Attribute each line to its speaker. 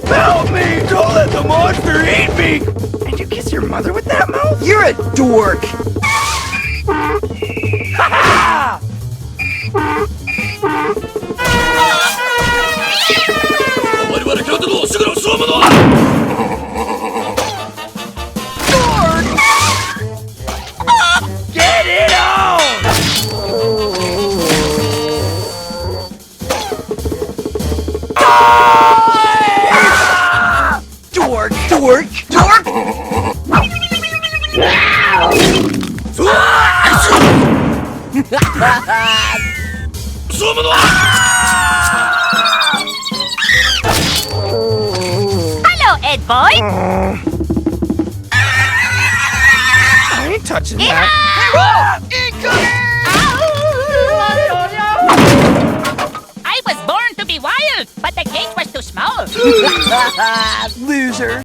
Speaker 1: Help me! Don't let the monster eat me! Did you kiss your mother with that mouth?
Speaker 2: You're a dork!
Speaker 1: Ha ha! Get it on!
Speaker 2: Dork! Dork! Dork!
Speaker 3: Hello, Ed boy.
Speaker 1: I ain't touching that.
Speaker 3: I was born to be wild, but the cage was too small.
Speaker 2: Loser!